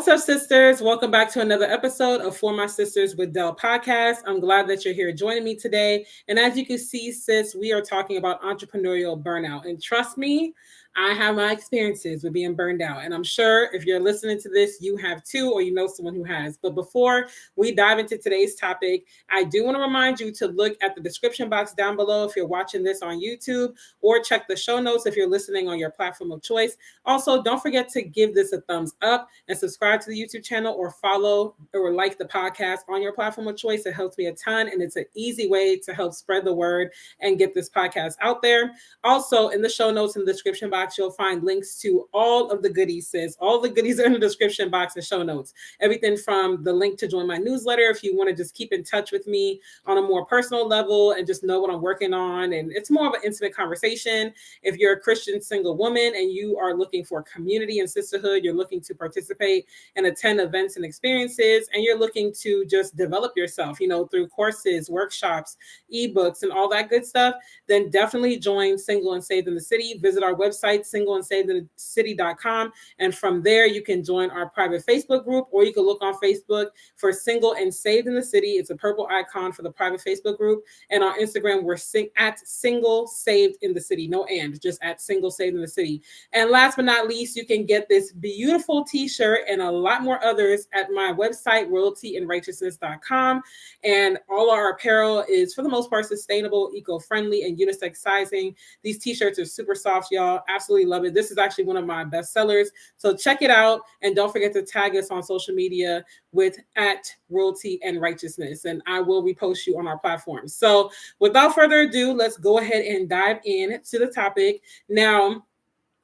What's up, sisters? Welcome back to another episode of For My Sisters with Delle podcast. I'm glad that you're here joining me today. And as you can see, sis, we are talking about entrepreneurial burnout. And trust me, I have my experiences with being burned out. And I'm sure if you're listening to this, you have too, or you know someone who has. But before we dive into today's topic, I do want to remind you to look at the description box down below if you're watching this on YouTube, or check the show notes if you're listening on your platform of choice. Also, don't forget to give this a thumbs up and subscribe to the YouTube channel, or follow or like the podcast on your platform of choice. It helps me a ton, and it's an easy way to help spread the word and get this podcast out there. Also, in the show notes in the description box, you'll find links to all of the goodies, sis. All the goodies are in the description box and show notes. Everything from the link to join my newsletter if you want to just keep in touch with me on a more personal level and just know what I'm working on. And it's more of an intimate conversation. If you're a Christian single woman and you are looking for community and sisterhood, you're looking to participate and attend events and experiences, and you're looking to just develop yourself, through courses, workshops, ebooks, and all that good stuff, then definitely join Single and Saved in the City. Visit our website, singleandsavedinthecity.com. And from there, you can join our private Facebook group, or you can look on Facebook for Single and Saved in the City. It's a purple icon for the private Facebook group. And on Instagram, we're at Single Saved in the City. No and, just at Single Saved in the City. And last but not least, you can get this beautiful t-shirt and a lot more others at my website, royaltyandrighteousness.com. And all our apparel is, for the most part, sustainable, eco-friendly, and unisex sizing. These t-shirts are super soft, y'all. Absolutely love it. This is actually one of my best sellers. So check it out. And don't forget to tag us on social media with at Royalty and Righteousness. And I will repost you on our platform. So without further ado, let's go ahead and dive in to the topic. Now,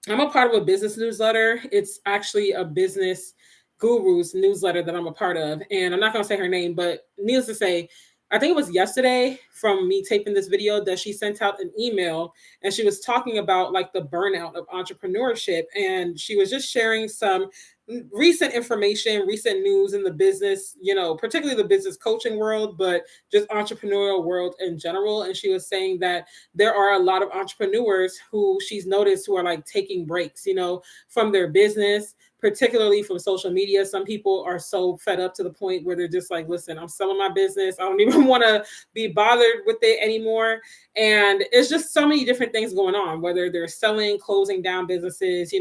I'm a part of a business newsletter. It's actually a business guru's newsletter that I'm a part of. And I'm not going to say her name, but needless to say, I think it was yesterday from me taping this video that she sent out an email, and she was talking about like the burnout of entrepreneurship. And she was just sharing some recent information, recent news in the business, particularly the business coaching world, but just entrepreneurial world in general. And she was saying that there are a lot of entrepreneurs who she's noticed who are like taking breaks, from their business, particularly from social media. Some people are so fed up to the point where they're just like, listen, I'm selling my business. I don't even want to be bothered with it anymore. And it's just so many different things going on, whether they're selling, closing down businesses,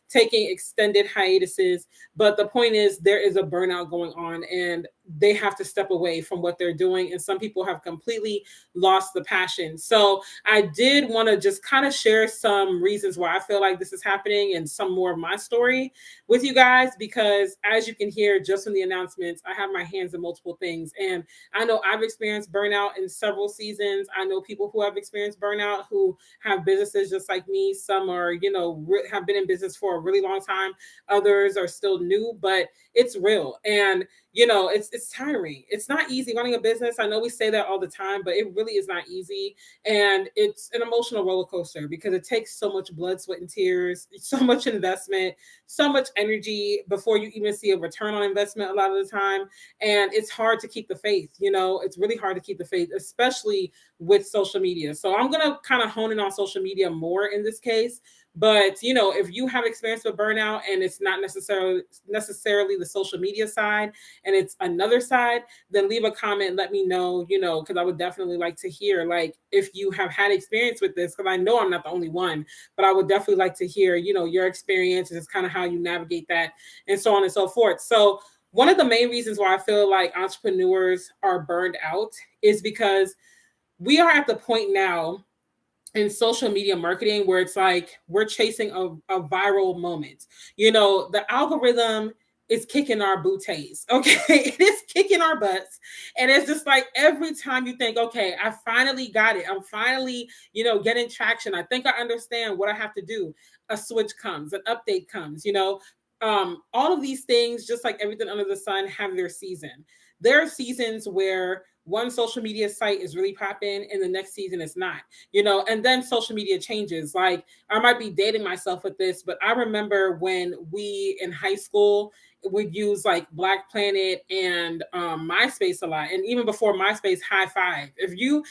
taking extended hiatuses. But the point is, there is a burnout going on, and they have to step away from what they're doing. And some people have completely lost the passion. So I did want to just kind of share some reasons why I feel like this is happening and some more of my story with you guys, because as you can hear just from the announcements, I have my hands in multiple things. And I know I've experienced burnout in several seasons. I know people who have experienced burnout who have businesses just like me. Some are, have been in business for a really long time. Others are still new, but it's real. And it's tiring. It's not easy running a business. I know we say that all the time, but it really is not easy. And it's an emotional roller coaster because it takes so much blood, sweat, and tears, so much investment, so much energy before you even see a return on investment a lot of the time. And it's hard to keep the faith. It's really hard to keep the faith, especially with social media. So I'm going to kind of hone in on social media more in this case. But, if you have experience with burnout and it's not necessarily the social media side and it's another side, then leave a comment. Let me know, because I would definitely like to hear, like, if you have had experience with this, because I know I'm not the only one, but I would definitely like to hear, your experience and just kind of how you navigate that and so on and so forth. So one of the main reasons why I feel like entrepreneurs are burned out is because we are at the point now in social media marketing where it's like we're chasing a viral moment. The algorithm is kicking our booties. Okay. It is kicking our butts. And it's just like every time you think, okay, I finally got it. I'm finally, getting traction. I think I understand what I have to do. A switch comes, an update comes, all of these things, just like everything under the sun, have their season. There are seasons where one social media site is really popping and the next season it's not, and then social media changes. Like, I might be dating myself with this, but I remember when we in high school would use like Black Planet and MySpace a lot. And even before MySpace, High Five. If you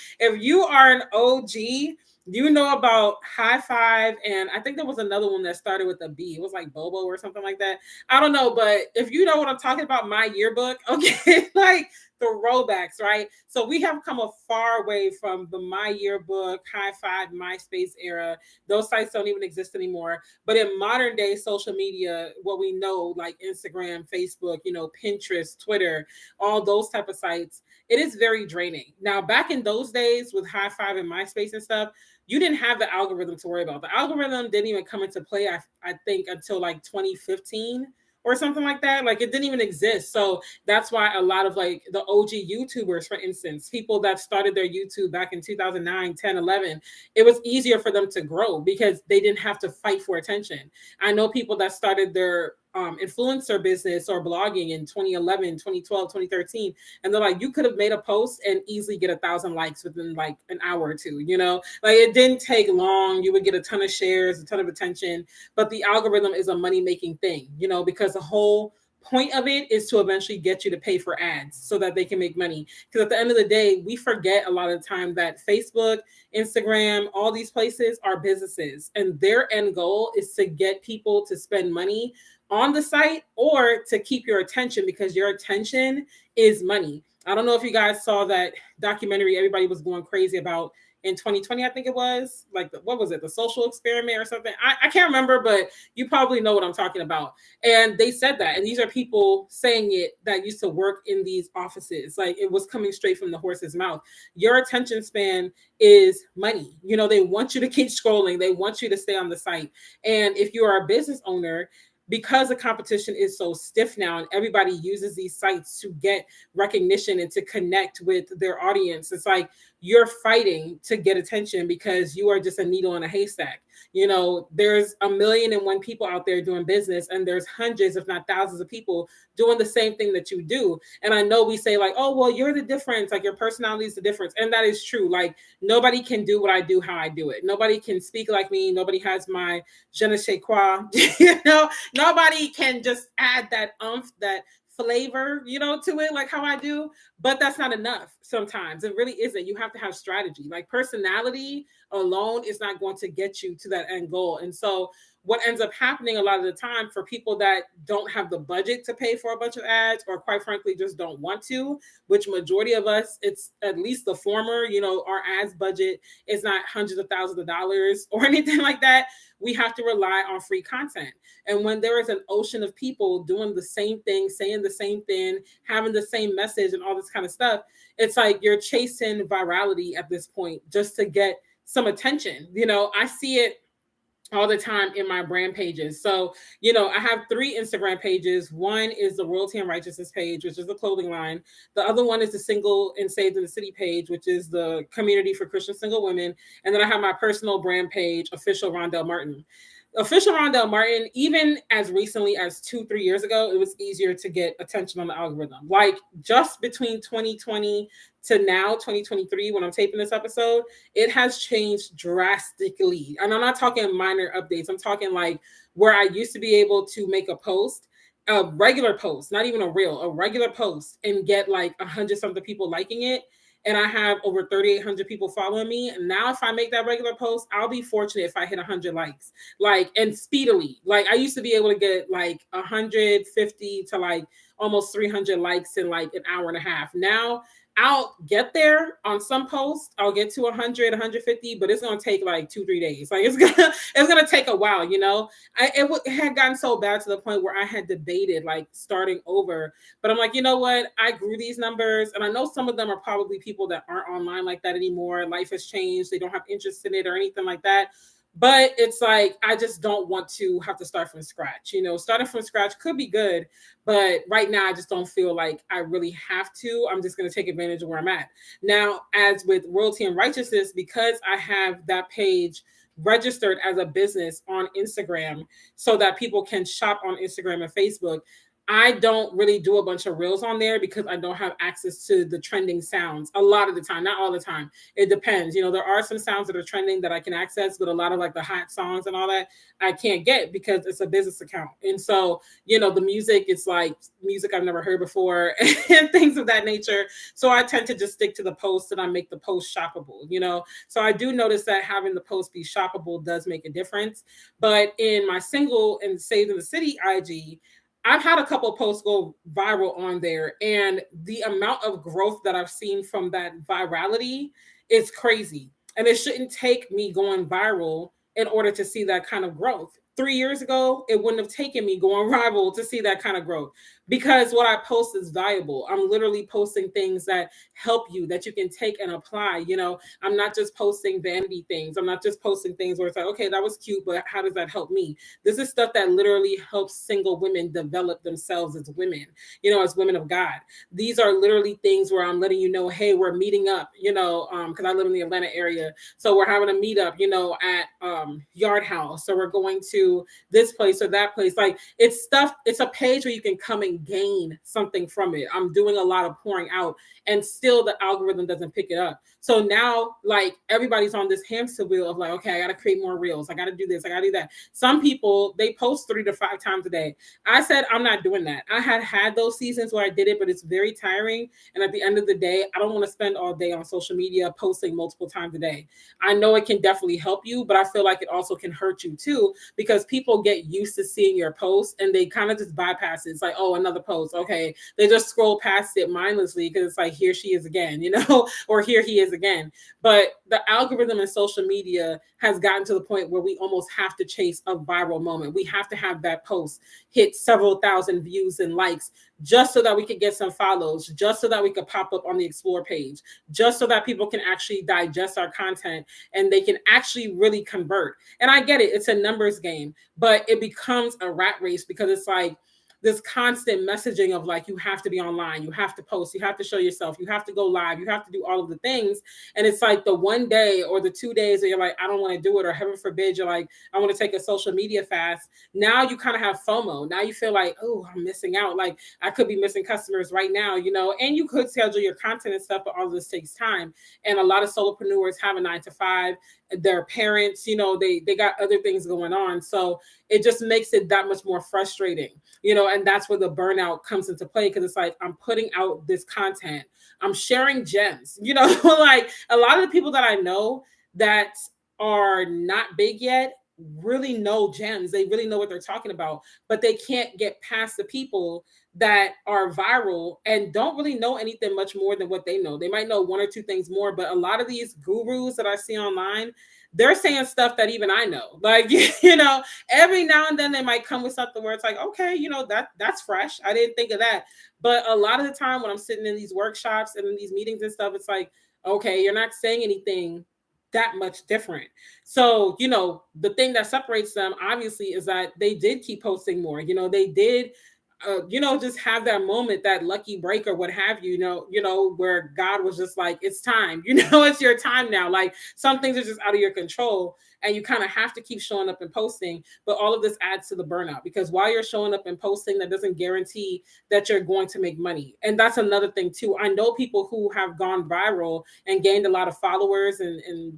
are an OG, you know about High Five, and I think there was another one that started with a B. It was like Bobo or something like that. I don't know, but if you know what I'm talking about, my yearbook, okay, like the rollbacks, right? So we have come a far way from the My Yearbook, High Five, MySpace era. Those sites don't even exist anymore. But in modern day social media, what we know, like Instagram, Facebook, Pinterest, Twitter, all those type of sites, it is very draining. Now, back in those days with High Five and MySpace and stuff, you didn't have the algorithm to worry about. The algorithm didn't even come into play, I think, until like 2015 or something like that. Like it didn't even exist. So that's why a lot of like the OG YouTubers, for instance, people that started their YouTube back in 2009, 10, 11, it was easier for them to grow because they didn't have to fight for attention. I know people that started their influencer business or blogging in 2011, 2012, 2013, and they're like, you could have made a post and easily get 1,000 likes within like an hour or two, like it didn't take long. You would get a ton of shares, a ton of attention, but the algorithm is a money making thing, because the whole point of it is to eventually get you to pay for ads so that they can make money. Because at the end of the day, we forget a lot of the time that Facebook, Instagram, all these places are businesses, and their end goal is to get people to spend money on the site or to keep your attention, because your attention is money. I don't know if you guys saw that documentary everybody was going crazy about in 2020, I think it was, like, what was it, the social experiment or something? I can't remember, but you probably know what I'm talking about. And they said that, and these are people saying it that used to work in these offices. Like it was coming straight from the horse's mouth. Your attention span is money. They want you to keep scrolling. They want you to stay on the site. And if you are a business owner, because the competition is so stiff now and everybody uses these sites to get recognition and to connect with their audience, it's like you're fighting to get attention because you are just a needle in a haystack. There's 1,000,001 people out there doing business, and there's hundreds, if not thousands of people doing the same thing that you do. And I know we say like, oh, well, you're the difference, like your personality is the difference. And that is true. Like nobody can do what I do, how I do it. Nobody can speak like me. Nobody has my je ne sais quoi, nobody can just add that that flavor, to it like how I do. But that's not enough. Sometimes it really isn't. You have to have strategy. Like personality alone is not going to get you to that end goal. And so what ends up happening a lot of the time for people that don't have the budget to pay for a bunch of ads, or quite frankly just don't want to, which majority of us, it's at least the former, our ads budget is not hundreds of thousands of dollars or anything like that. We have to rely on free content. And when there is an ocean of people doing the same thing, saying the same thing, having the same message and all this kind of stuff, it's like you're chasing virality at this point just to get some attention. I see it all the time in my brand pages. So, I have 3 Instagram pages. One is the Royalty and Righteousness page, which is the clothing line. The other one is the Single and Saved in the City page, which is the community for Christian single women. And then I have my personal brand page, Official Rondelle Martin. Official Rondelle Martin, even as recently as 2-3 years ago, it was easier to get attention on the algorithm. Like just between 2020 to now, 2023, when I'm taping this episode, it has changed drastically. And I'm not talking minor updates. I'm talking like where I used to be able to make a regular post, not even a reel, a regular post, and get like 100 something people liking it. And I have over 3,800 people following me. And now if I make that regular post, I'll be fortunate if I hit 100 likes, like, and speedily. Like I used to be able to get like 150 to like almost 300 likes in like an hour and a half. Now I'll get there on some posts. I'll get to 100, 150, but it's going to take like 2-3 days. Like it's going to take a while, it had gotten so bad to the point where I had debated like starting over, but I'm like, you know what? I grew these numbers, and I know some of them are probably people that aren't online like that anymore. Life has changed. They don't have interest in it or anything like that. But it's like, I just don't want to have to start from scratch. Starting from scratch could be good, but right now I just don't feel like I really have to. I'm just going to take advantage of where I'm at. Now, as with Royalty and Righteousness, because I have that page registered as a business on Instagram so that people can shop on Instagram and Facebook, I don't really do a bunch of reels on there because I don't have access to the trending sounds a lot of the time, not all the time. It depends. There are some sounds that are trending that I can access, but a lot of like the hot songs and all that I can't get because it's a business account. And so, the music, it's like music I've never heard before and things of that nature. So I tend to just stick to the post and I make the post shoppable. So I do notice that having the post be shoppable does make a difference. But in my single and Saved in the City IG, I've had a couple of posts go viral on there, and the amount of growth that I've seen from that virality is crazy. And it shouldn't take me going viral in order to see that kind of growth. 3 years ago, it wouldn't have taken me going viral to see that kind of growth because what I post is valuable. I'm literally posting things that help you, that you can take and apply. I'm not just posting vanity things. I'm not just posting things where it's like, okay, that was cute, but how does that help me? This is stuff that literally helps single women develop themselves as women, as women of God. These are literally things where I'm letting you know, hey, we're meeting up, because I live in the Atlanta area. So we're having a meetup, at Yard House. So we're going to this place or that place. Like it's stuff, it's a page where you can come and gain something from it. I'm doing a lot of pouring out and still the algorithm doesn't pick it up. So now like everybody's on this hamster wheel of like, okay, I got to create more reels. I got to do this. I got to do that. Some people, they post 3 to 5 times a day. I said, I'm not doing that. I had those seasons where I did it, but it's very tiring. And at the end of the day, I don't want to spend all day on social media posting multiple times a day. I know it can definitely help you, but I feel like it also can hurt you too, because people get used to seeing your posts and they kind of just bypass it. It's like, oh, another post. Okay. They just scroll past it mindlessly because it's like, here she is again, or here he is again. But the algorithm in social media has gotten to the point where we almost have to chase a viral moment. We have to have that post hit several thousand views and likes just so that we could get some follows, just so that we could pop up on the explore page, just so that people can actually digest our content and they can actually really convert. And I get it, it's a numbers game, but it becomes a rat race because it's like this constant messaging of like, you have to be online, you have to post, you have to show yourself, you have to go live, you have to do all of the things. And it's like the one day or the 2 days that you're like, I don't want to do it, or heaven forbid, you're like, I want to take a social media fast. Now you kind of have FOMO. Now you feel like, oh, I'm missing out. Like I could be missing customers right now, and you could schedule your content and stuff, but all of this takes time. And a lot of solopreneurs have a 9 to 5. Their parents, they got other things going on. So it just makes it that much more frustrating, and that's where the burnout comes into play. Because it's like, I'm putting out this content, I'm sharing gems, like a lot of the people that I know that are not big yet really know gems. They really know what they're talking about, but they can't get past the people that are viral and don't really know anything much more than what they know. They might know 1 or 2 things more, but a lot of these gurus that I see online, they're saying stuff that even I know. Like, every now and then they might come with something where it's like, okay, that's fresh. I didn't think of that. But a lot of the time when I'm sitting in these workshops and in these meetings and stuff, it's like, okay, you're not saying anything that much different. So, the thing that separates them obviously is that they did keep posting more. They did just have that moment, that lucky break or what have you, where God was just like, it's time, it's your time now. Like some things are just out of your control and you kind of have to keep showing up and posting. But all of this adds to the burnout because while you're showing up and posting, that doesn't guarantee that you're going to make money. And that's another thing too. I know people who have gone viral and gained a lot of followers and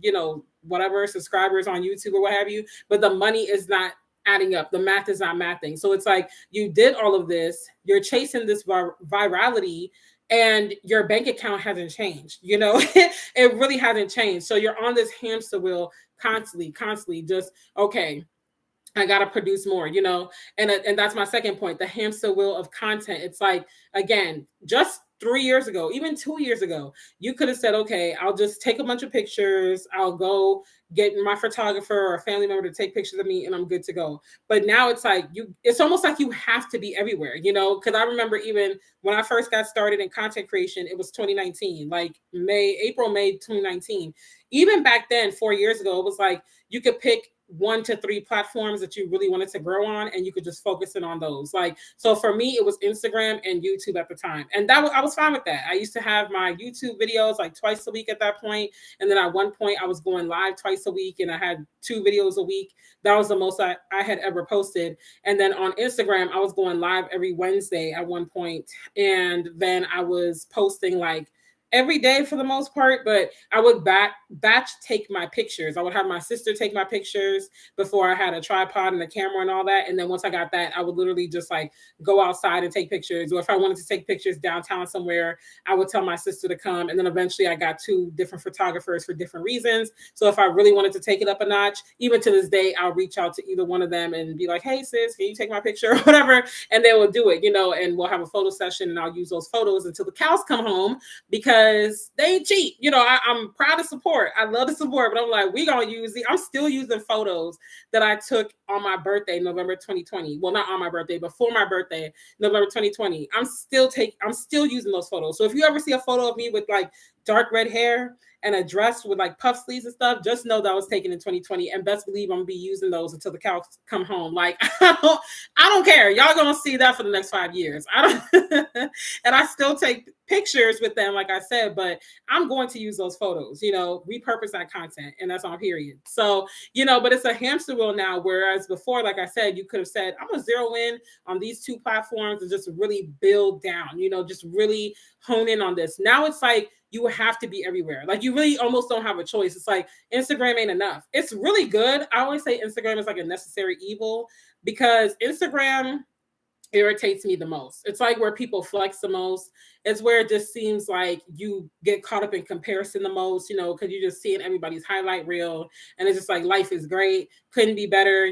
whatever, subscribers on YouTube or what have you, but the money is not adding up. The math is not mathing. So it's like you did all of this, you're chasing this virality, and your bank account hasn't changed. It really hasn't changed. So you're on this hamster wheel constantly just, okay, I got to produce more, and that's my second point, the hamster wheel of content. It's like, again, just 3 years ago, even 2 years ago, you could have said, okay, I'll just take a bunch of pictures. I'll go get my photographer or a family member to take pictures of me and I'm good to go. But now it's like it's almost like you have to be everywhere, because I remember even when I first got started in content creation, it was 2019, like May 2019. Even back then, 4 years ago, it was like you could pick 1 to 3 platforms that you really wanted to grow on, and you could just focus in on those. Like, so for me, it was Instagram and YouTube at the time. And I was fine with that. I used to have my YouTube videos like twice a week at that point. And then at one point I was going live twice a week and I had 2 videos a week. That was the most I had ever posted. And then on Instagram, I was going live every Wednesday at one point. And then I was posting like every day for the most part, but I would batch take my pictures. I would have my sister take my pictures before I had a tripod and a camera and all that. And then once I got that, I would literally just like go outside and take pictures. Or if I wanted to take pictures downtown somewhere, I would tell my sister to come. And then eventually I got 2 different photographers for different reasons. So if I really wanted to take it up a notch, even to this day, I'll reach out to either one of them and be like, hey sis, can you take my picture or whatever? And they will do it, and we'll have a photo session and I'll use those photos until the cows come home, because they ain't cheap. I'm proud to support. I love to support, but I'm like, I'm still using photos that I took on my birthday, November 2020. Well, not on my birthday, but for my birthday, November 2020. I'm still using those photos. So if you ever see a photo of me with like dark red hair and a dress with like puff sleeves and stuff, just know that was taken in 2020. And best believe I'm gonna be using those until the cows come home. Like, I don't care. Y'all gonna see that for the next 5 years. And I still take pictures with them, like I said, but I'm going to use those photos, repurpose that content, and that's on period. So, but it's a hamster wheel now, whereas before, like I said, you could have said, I'm gonna zero in on these 2 platforms and just really build down, just really hone in on this. Now it's like, you have to be everywhere. Like, you really almost don't have a choice. It's like Instagram ain't enough. It's really good. I always say Instagram is like a necessary evil, because Instagram irritates me the most. It's like where people flex the most. It's where it just seems like you get caught up in comparison the most, because you're just seeing everybody's highlight reel, and it's just like, life is great, couldn't be better,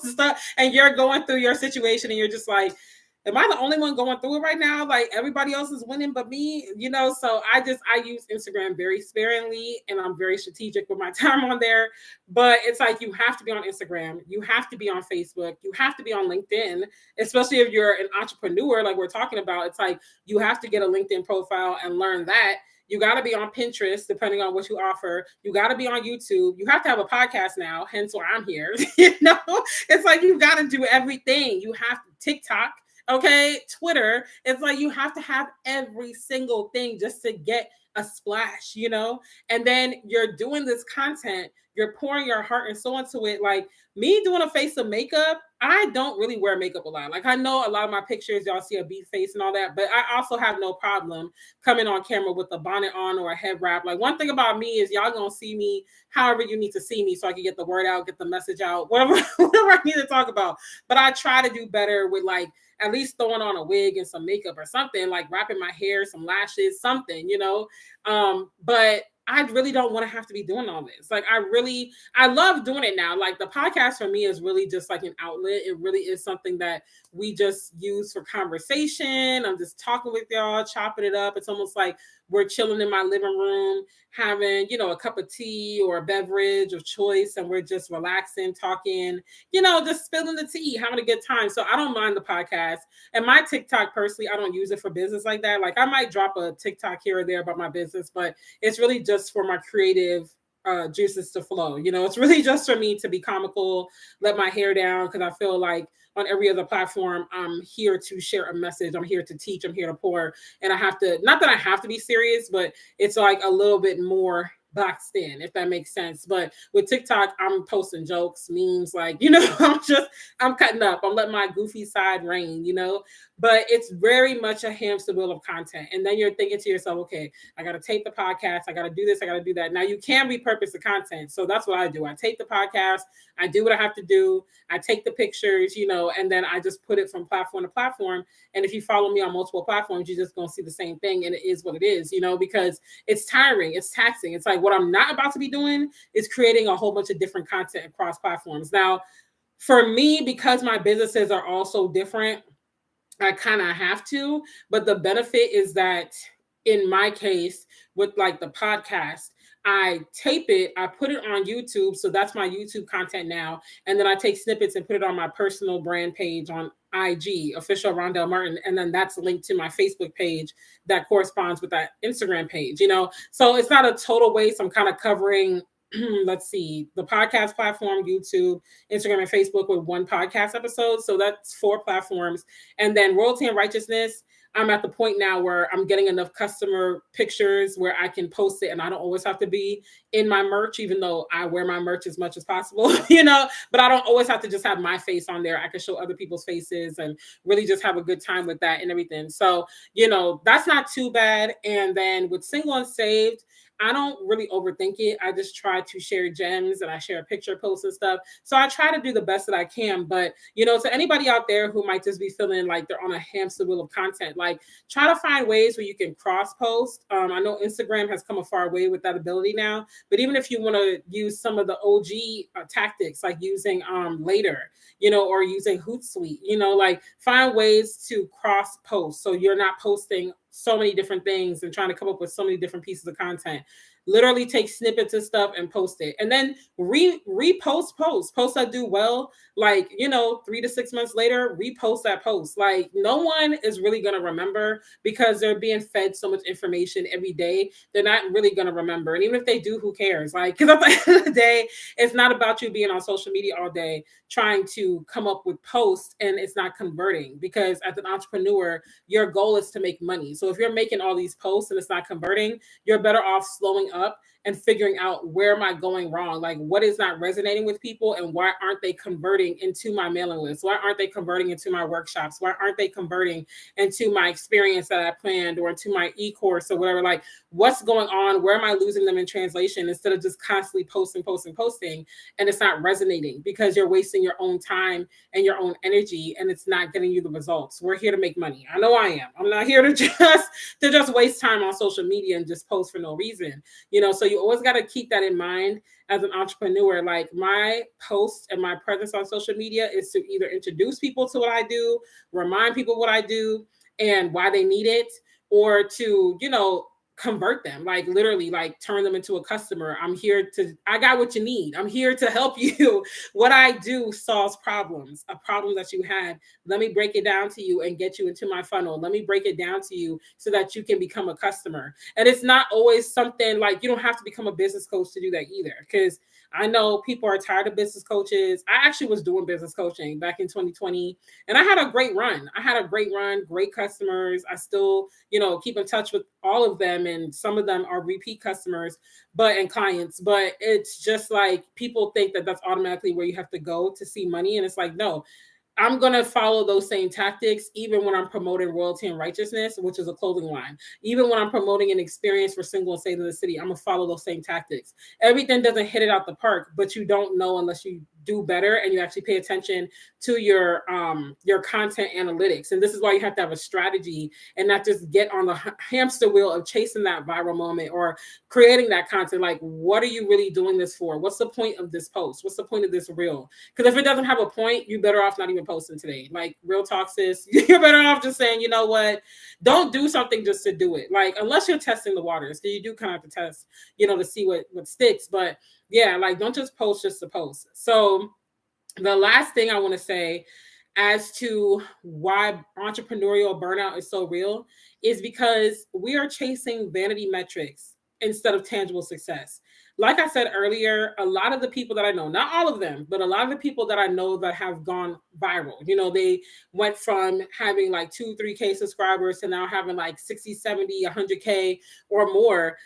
stuff. And you're going through your situation and you're just like, am I the only one going through it right now? Like, everybody else is winning but me, So I use Instagram very sparingly, and I'm very strategic with my time on there. But it's like, you have to be on Instagram. You have to be on Facebook. You have to be on LinkedIn, especially if you're an entrepreneur, like we're talking about. It's like, you have to get a LinkedIn profile and learn that. You got to be on Pinterest, depending on what you offer. You got to be on YouTube. You have to have a podcast now, hence why I'm here. It's like, you got to do everything. You have TikTok. Okay, Twitter. It's like, you have to have every single thing just to get a splash, and then you're doing this content, you're pouring your heart and soul into it. Like me doing a face of makeup, I don't really wear makeup a lot. Like, I know a lot of my pictures, y'all see a beat face and all that, but I also have no problem coming on camera with a bonnet on or a head wrap. Like, one thing about me is y'all gonna see me however you need to see me, so I can get the word out, get the message out, whatever I need to talk about. But I try to do better with, like, at least throwing on a wig and some makeup or something, like wrapping my hair, some lashes, something, but I really don't want to have to be doing all this. Like, I love doing it now. Like, the podcast for me is really just like an outlet. It really is something that we just use for conversation. I'm just talking with y'all, chopping it up. It's almost like we're chilling in my living room, having, a cup of tea or a beverage of choice, and we're just relaxing, talking, just spilling the tea, having a good time. So I don't mind the podcast. And my TikTok, personally, I don't use it for business like that. Like, I might drop a TikTok here or there about my business, but it's really just for my creative juices to flow. It's really just for me to be comical, let my hair down, because I feel like on every other platform, I'm here to share a message. I'm here to teach. I'm here to pour. And I have to, not that I have to be serious, but it's like a little bit more boxed in, if that makes sense. But with TikTok, I'm posting jokes, memes, like, I'm cutting up. I'm letting my goofy side reign, but it's very much a hamster wheel of content. And then you're thinking to yourself, okay, I got to tape the podcast. I got to do this. I got to do that. Now you can repurpose the content. So that's what I do. I tape the podcast. I do what I have to do. I take the pictures, and then I just put it from platform to platform. And if you follow me on multiple platforms, you're just going to see the same thing. And it is what it is, because it's tiring. It's taxing. It's like, what I'm not about to be doing is creating a whole bunch of different content across platforms. Now, for me, because my businesses are all so different, I kind of have to, but the benefit is that in my case, with like the podcast, I tape it, I put it on YouTube. So that's my YouTube content now. And then I take snippets and put it on my personal brand page on IG, official Rondelle Martin. And then that's linked to my Facebook page that corresponds with that Instagram page, So it's not a total waste. I'm kind of covering let's see, the podcast platform, YouTube, Instagram, and Facebook with one podcast episode. So that's 4 platforms. And then Royalty and Righteousness, I'm at the point now where I'm getting enough customer pictures where I can post it and I don't always have to be in my merch, even though I wear my merch as much as possible, but I don't always have to just have my face on there. I can show other people's faces and really just have a good time with that and everything. So, that's not too bad. And then with Single and Saved, I don't really overthink it. I just try to share gems and I share picture posts and stuff. So I try to do the best that I can. But, to anybody out there who might just be feeling like they're on a hamster wheel of content, like try to find ways where you can cross post. I know Instagram has come a far way with that ability now. But even if you want to use some of the OG tactics, like using Later, or using Hootsuite, like find ways to cross post. So you're not posting so many different things and trying to come up with so many different pieces of content. Literally take snippets of stuff and post it, and then repost posts that do well, like 3 to 6 months later, repost that post. Like no one is really going to remember because they're being fed so much information every day. They're not really going to remember, and even if they do, who cares? Like, because at the end of the day, it's not about you being on social media all day trying to come up with posts and it's not converting, because as an entrepreneur, your goal is to make money. So if you're making all these posts and it's not converting, you're better off slowing up and figuring out, where am I going wrong? Like, what is not resonating with people, and why aren't they converting into my mailing list? Why aren't they converting into my workshops? Why aren't they converting into my experience that I planned, or into my e-course or whatever? Like, what's going on? Where am I losing them in translation, instead of just constantly posting, and it's not resonating because you're wasting your own time and your own energy, and it's not getting you the results. We're here to make money. I know I am. I'm not here to just waste time on social media and just post for no reason. So you always got to keep that in mind as an entrepreneur. Like, my posts and my presence on social media is to either introduce people to what I do, remind people what I do and why they need it, or to, convert them, like literally, like turn them into a customer. I got what you need. I'm here to help you. What I do solves problems, a problem that you had. Let me break it down to you and get you into my funnel. Let me break it down to you so that you can become a customer. And it's not always something like, you don't have to become a business coach to do that either, because I know people are tired of business coaches. I actually was doing business coaching back in 2020, and I had a great run. Great customers. I still, keep in touch with all of them, and some of them are repeat customers, and clients. But it's just like, people think that that's automatically where you have to go to see money, and it's like, no. I'm going to follow those same tactics, even when I'm promoting Royalty and Righteousness, which is a clothing line. Even when I'm promoting an experience for Single and Saved in the City, I'm going to follow those same tactics. Everything doesn't hit it out the park, but you don't know unless you do better and you actually pay attention to your content analytics. And this is why you have to have a strategy and not just get on the hamster wheel of chasing that viral moment or creating that content. Like, what are you really doing this for? What's the point of this post? What's the point of this reel? Because if it doesn't have a point, you're better off not even posting today. Like, real talk, sis, you're better off just saying, you know what, don't do something just to do it. Like, unless you're testing the waters, because you do kind of have to test, to see what sticks. But yeah, like, don't just post just to post. So the last thing I want to say as to why entrepreneurial burnout is so real is because we are chasing vanity metrics instead of tangible success. Like I said earlier, a lot of the people that I know, not all of them, but a lot of the people that I know that have gone viral, they went from having like 2-3K subscribers to now having like 60, 70, 100K or more.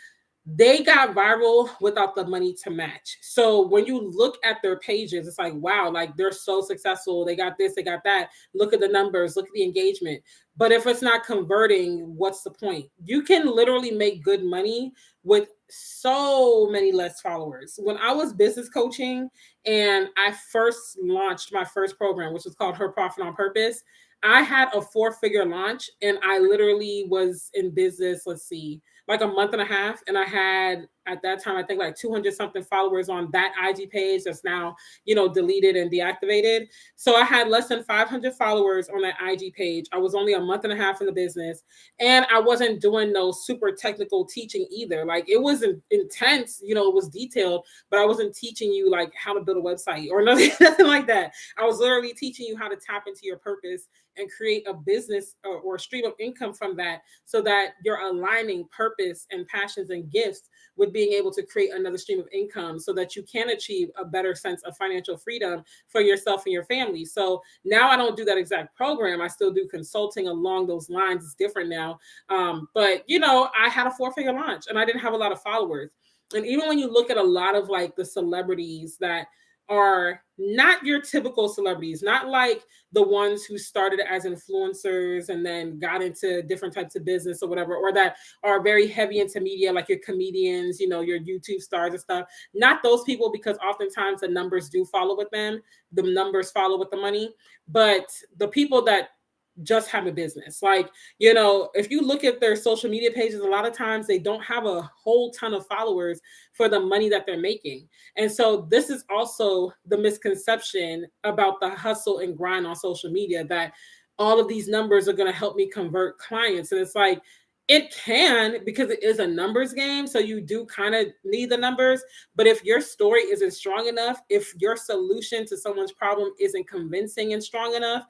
They got viral without the money to match. So when you look at their pages, it's like, wow, like, they're so successful. They got this, they got that. Look at the numbers, look at the engagement. But if it's not converting, what's the point? You can literally make good money with so many less followers. When I was business coaching and I first launched my first program, which was called Her Profit on Purpose, I had a 4-figure launch and I literally was in business, like a month and a half. And I had, at that time, I think like 200 something followers on that IG page that's now, deleted and deactivated. So I had less than 500 followers on that IG page. I was only a month and a half in the business, and I wasn't doing no super technical teaching either. Like, it was intense, it was detailed, but I wasn't teaching you like how to build a website or nothing like that. I was literally teaching you how to tap into your purpose and create a business or a stream of income from that, so that you're aligning purpose and passions and gifts with being able to create another stream of income so that you can achieve a better sense of financial freedom for yourself and your family. So now I don't do that exact program. I still do consulting along those lines. It's different now. But I had a 4-figure launch and I didn't have a lot of followers. And even when you look at a lot of like the celebrities that are not your typical celebrities, not like the ones who started as influencers and then got into different types of business or whatever, or that are very heavy into media, like your comedians, your YouTube stars and stuff. Not those people, because oftentimes the numbers do follow with them. The numbers follow with the money. But the people that just have a business. Like, if you look at their social media pages, a lot of times they don't have a whole ton of followers for the money that they're making. And so this is also the misconception about the hustle and grind on social media, that all of these numbers are going to help me convert clients. And it's like, it can, because it is a numbers game. So you do kind of need the numbers. But if your story isn't strong enough, if your solution to someone's problem isn't convincing and strong enough,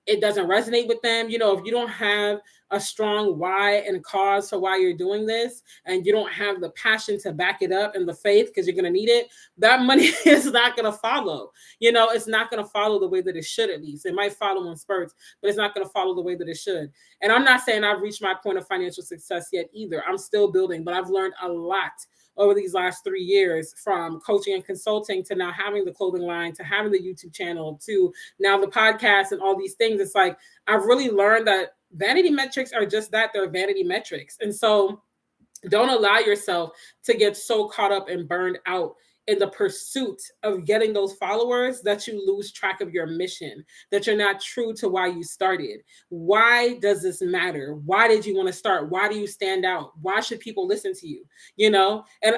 it doesn't resonate with them. If you don't have a strong why and cause for why you're doing this, and you don't have the passion to back it up and the faith, because you're going to need it, that money is not going to follow. It's not going to follow the way that it should. At least it might follow in spurts, but it's not going to follow the way that it should. And I'm not saying I've reached my point of financial success yet either. I'm still building, but I've learned a lot over these last 3 years, from coaching and consulting to now having the clothing line, to having the YouTube channel, to now the podcast and all these things. It's like, I've really learned that vanity metrics are just that. They're vanity metrics. And so don't allow yourself to get so caught up and burned out in the pursuit of getting those followers that you lose track of your mission, that you're not true to why you started. Why does this matter? Why did you want to start? Why do you stand out? Why should people listen to you? And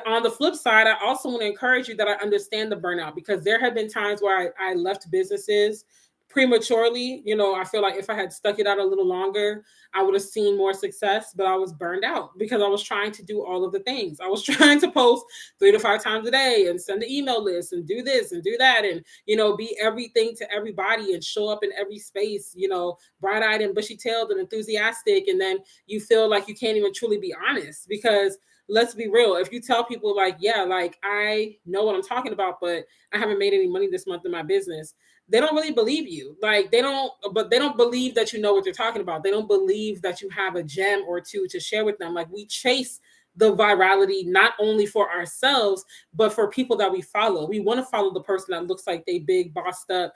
on the flip side, I also want to encourage you that I understand the burnout, because there have been times where I left businesses prematurely. I feel like if I had stuck it out a little longer, I would have seen more success, but I was burned out because I was trying to do all of the things. I was trying to post 3 to 5 times a day and send the email list and do this and do that. And, be everything to everybody and show up in every space, bright-eyed and bushy-tailed and enthusiastic. And then you feel like you can't even truly be honest, because let's be real. If you tell people like, yeah, like I know what I'm talking about, but I haven't made any money this month in my business, they don't really believe you. Like they don't believe that you know what you're talking about. They don't believe that you have a gem or two to share with them. Like we chase the virality, not only for ourselves, but for people that we follow. We want to follow the person that looks like they big bossed up,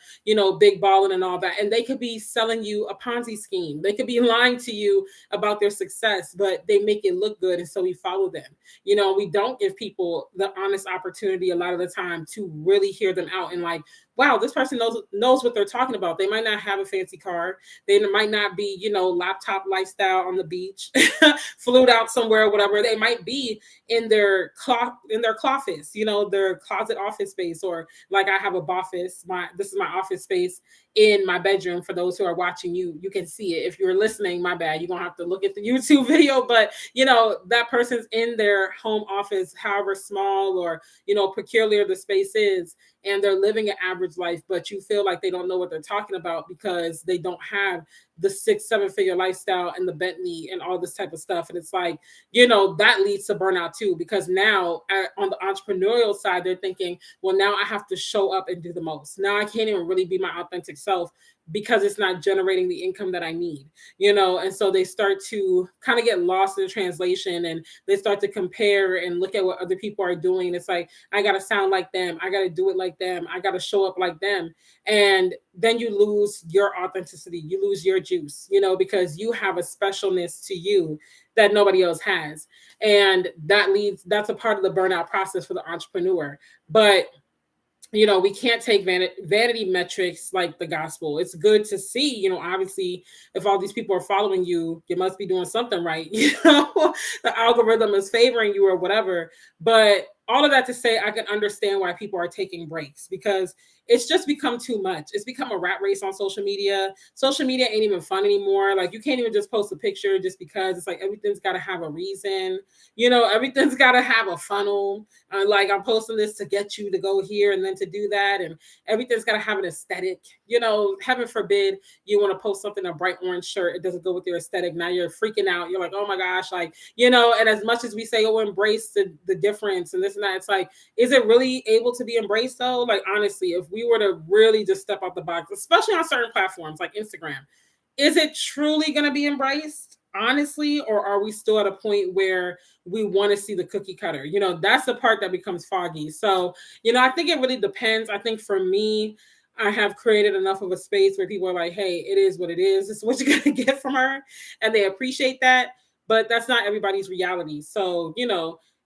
big balling and all that. And they could be selling you a Ponzi scheme. They could be lying to you about their success, but they make it look good. And so we follow them. We don't give people the honest opportunity a lot of the time to really hear them out and like, wow, this person knows what they're talking about. They might not have a fancy car. They might not be, laptop lifestyle on the beach, flew out somewhere, whatever. They might be in their closet, their closet office space, or like I have a office. This is my office space in my bedroom. For those who are watching, you can see it. If you're listening, my bad. You're gonna have to look at the YouTube video, but that person's in their home office, however small or peculiar the space is, and they're living an average life, but you feel like they don't know what they're talking about because they don't have the 6-7 figure lifestyle and the Bentley and all this type of stuff. And it's like, that leads to burnout too, because now on the entrepreneurial side, they're thinking, well, now I have to show up and do the most. Now I can't even really be my authentic self because it's not generating the income that I need, and so they start to kind of get lost in the translation, and they start to compare and look at what other people are doing. And it's like, I got to sound like them. I got to do it like them. I got to show up like them. And then you lose your authenticity. You lose your juice, because you have a specialness to you that nobody else has. And that's a part of the burnout process for the entrepreneur. But we can't take vanity metrics like the gospel. It's good to see, obviously, if all these people are following you, you must be doing something right. The algorithm is favoring you or whatever. But all of that to say, I can understand why people are taking breaks, because it's just become too much. It's become a rat race on social media. Social media ain't even fun anymore. Like, you can't even just post a picture just because. It's like everything's got to have a reason. Everything's got to have a funnel. Like, I'm posting this to get you to go here and then to do that. And everything's got to have an aesthetic. Heaven forbid you want to post something, a bright orange shirt. It doesn't go with your aesthetic. Now you're freaking out. You're like, oh my gosh. Like, and as much as we say, oh, embrace the difference and this and that, it's like, is it really able to be embraced though? Like, honestly, if we were to really just step out the box, especially on certain platforms like Instagram, is it truly going to be embraced, honestly? Or are we still at a point where we want to see the cookie cutter? That's the part that becomes foggy. So, I think it really depends. I think for me, I have created enough of a space where people are like, hey, it is what it is. This is what you're going to get from her. And they appreciate that. But that's not everybody's reality. So,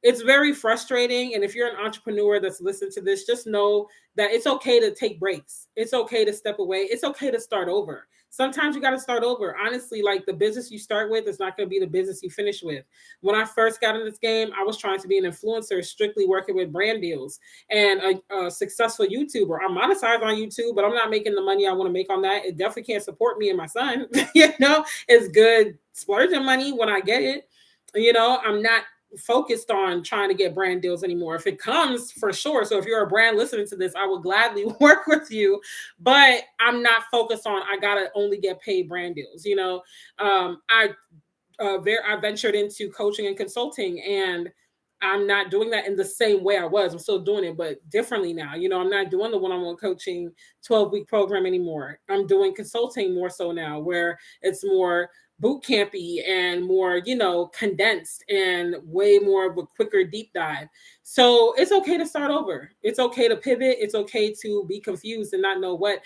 it's very frustrating. And if you're an entrepreneur that's listening to this, just know that it's okay to take breaks. It's okay to step away. It's okay to start over. Sometimes you got to start over. Honestly, like, the business you start with is not going to be the business you finish with. When I first got in this game, I was trying to be an influencer, strictly working with brand deals and a successful YouTuber. I'm monetized on YouTube, but I'm not making the money I want to make on that. It definitely can't support me and my son. It's good splurging money when I get it. I'm not focused on trying to get brand deals anymore. If it comes, for sure. So if you're a brand listening to this, I will gladly work with you, but I'm not focused on, I gotta only get paid brand deals. I ventured into coaching and consulting, and I'm not doing that in the same way I was. I'm still doing it, but differently now. I'm not doing the one-on-one coaching 12-week program anymore. I'm doing consulting more so now, where it's more boot campy and more, condensed and way more of a quicker deep dive. So it's okay to start over. It's okay to pivot. It's okay to be confused and not know what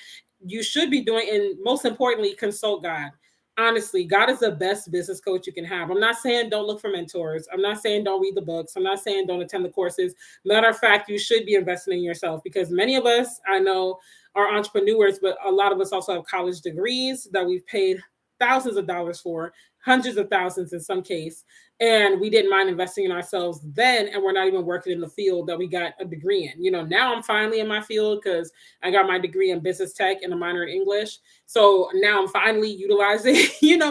you should be doing. And most importantly, consult God. Honestly, God is the best business coach you can have. I'm not saying don't look for mentors. I'm not saying don't read the books. I'm not saying don't attend the courses. Matter of fact, you should be investing in yourself, because many of us, I know, are entrepreneurs, but a lot of us also have college degrees that we've paid thousands of dollars for, hundreds of thousands in some case, and we didn't mind investing in ourselves then, and we're not even working in the field that we got a degree in. Now I'm finally in my field because I got my degree in business tech and a minor in English. So now I'm finally utilizing,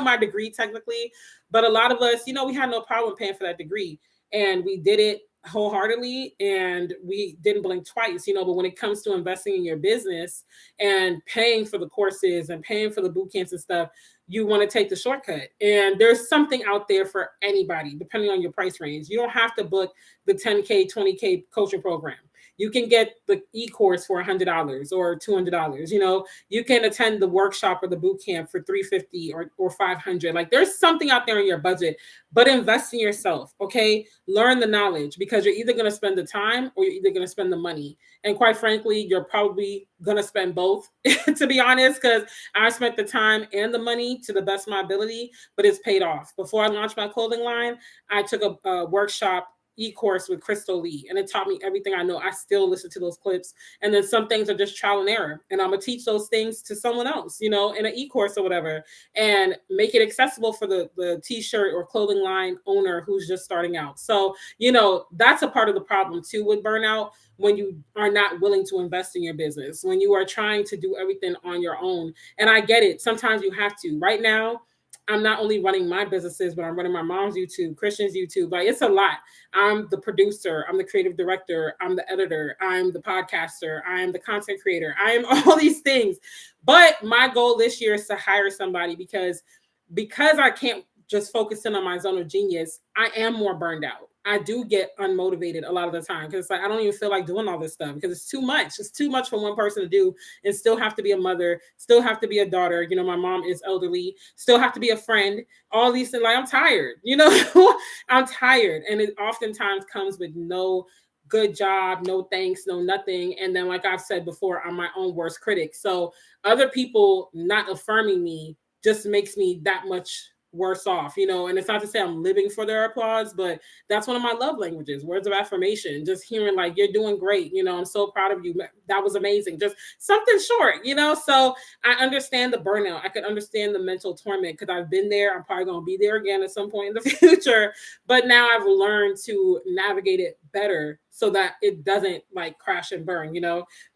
my degree technically. But a lot of us, we had no problem paying for that degree, and we did it wholeheartedly, and we didn't blink twice. But when it comes to investing in your business and paying for the courses and paying for the boot camps and stuff, you want to take the shortcut. And there's something out there for anybody, depending on your price range. You don't have to book the 10K, 20K coaching program. You can get the e-course for $100 or $200. You can attend the workshop or the boot camp for $350 or $500. Like, there's something out there in your budget, but invest in yourself. Okay. Learn the knowledge, because you're either going to spend the time or you're either going to spend the money. And quite frankly, you're probably going to spend both, to be honest, because I spent the time and the money to the best of my ability, but it's paid off. Before I launched my clothing line, I took a workshop e-course with Crystal Lee, and it taught me everything I know. I still listen to those clips, and then some things are just trial and error, and I'm gonna teach those things to someone else, in an e-course or whatever, and make it accessible for the t-shirt or clothing line owner who's just starting out. So that's a part of the problem too with burnout, when you are not willing to invest in your business, when you are trying to do everything on your own. And I get it, sometimes you have to. Right now, I'm not only running my businesses, but I'm running my mom's YouTube, Christian's YouTube. Like, it's a lot. I'm the producer, I'm the creative director, I'm the editor, I'm the podcaster, I am the content creator, I am all these things. But my goal this year is to hire somebody, because I can't just focus in on my zone of genius. I am more burned out. I do get unmotivated a lot of the time, because it's like, I don't even feel like doing all this stuff, because it's too much. It's too much for one person to do, and still have to be a mother, still have to be a daughter. My mom is elderly, still have to be a friend, all these things. Like, I'm tired, I'm tired. And it oftentimes comes with no good job, no thanks, no nothing. And then, like I've said before, I'm my own worst critic. So other people not affirming me just makes me that much worse off, and it's not to say I'm living for their applause, but that's one of my love languages, words of affirmation, just hearing like, you're doing great, I'm so proud of you, that was amazing, just something short, so I understand the burnout. I could understand the mental torment, because I've been there. I'm probably going to be there again at some point in the future, but now I've learned to navigate it better so that it doesn't like crash and burn,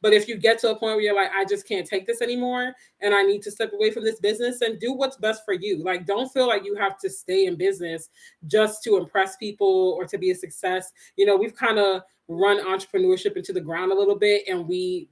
But if you get to a point where you're like, I just can't take this anymore and I need to step away from this business, and do what's best for you. Like, don't feel like you have to stay in business just to impress people or to be a success. We've kind of run entrepreneurship into the ground a little bit, and we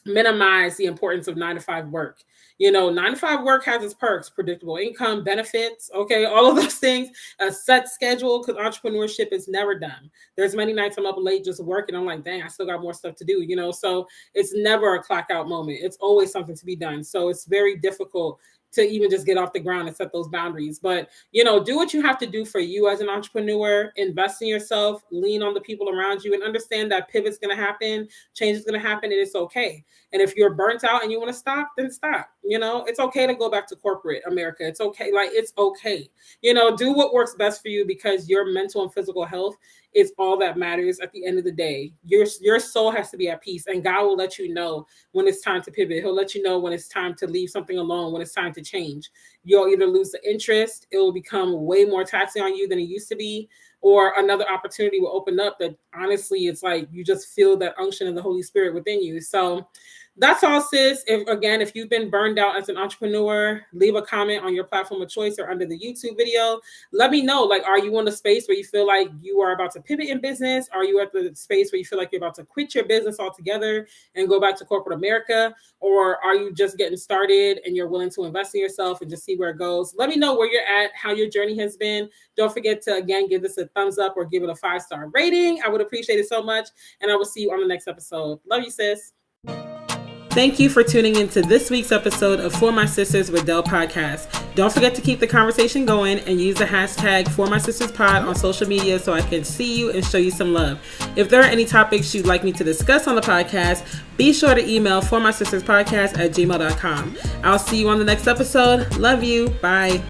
minimize the importance of 9 to 5 work. 9 to 5 work has its perks: predictable income, benefits, okay, all of those things, a set schedule, because entrepreneurship is never done. There's many nights I'm up late just working. I'm like, dang, I still got more stuff to do, so it's never a clock out moment. It's always something to be done. So it's very difficult to even just get off the ground and set those boundaries. But, do what you have to do for you as an entrepreneur, invest in yourself, lean on the people around you, and understand that pivot's going to happen, change is going to happen, and it's okay. And if you're burnt out and you want to stop, then stop. It's okay to go back to corporate America. It's okay. Like, it's okay. Do what works best for you, because your mental and physical health is all that matters at the end of the day. Your soul has to be at peace, and God will let you know when it's time to pivot. He'll let you know when it's time to leave something alone, when it's time to change. You'll either lose the interest, it will become way more taxing on you than it used to be, or another opportunity will open up that honestly, it's like you just feel that unction of the Holy Spirit within you. So that's all, sis. If you've been burned out as an entrepreneur, leave a comment on your platform of choice or under the YouTube video. Let me know, like, are you in a space where you feel like you are about to pivot in business? Are you at the space where you feel like you're about to quit your business altogether and go back to corporate America? Or are you just getting started and you're willing to invest in yourself and just see where it goes? Let me know where you're at, how your journey has been. Don't forget to, again, give this a thumbs up or give it a 5-star rating. I would appreciate it so much. And I will see you on the next episode. Love you, sis. Thank you for tuning into this week's episode of For My Sisters with Delle podcast. Don't forget to keep the conversation going and use the hashtag #ForMySistersPod on social media so I can see you and show you some love. If there are any topics you'd like me to discuss on the podcast, be sure to email formysisterspodcast@gmail.com. I'll see you on the next episode. Love you. Bye.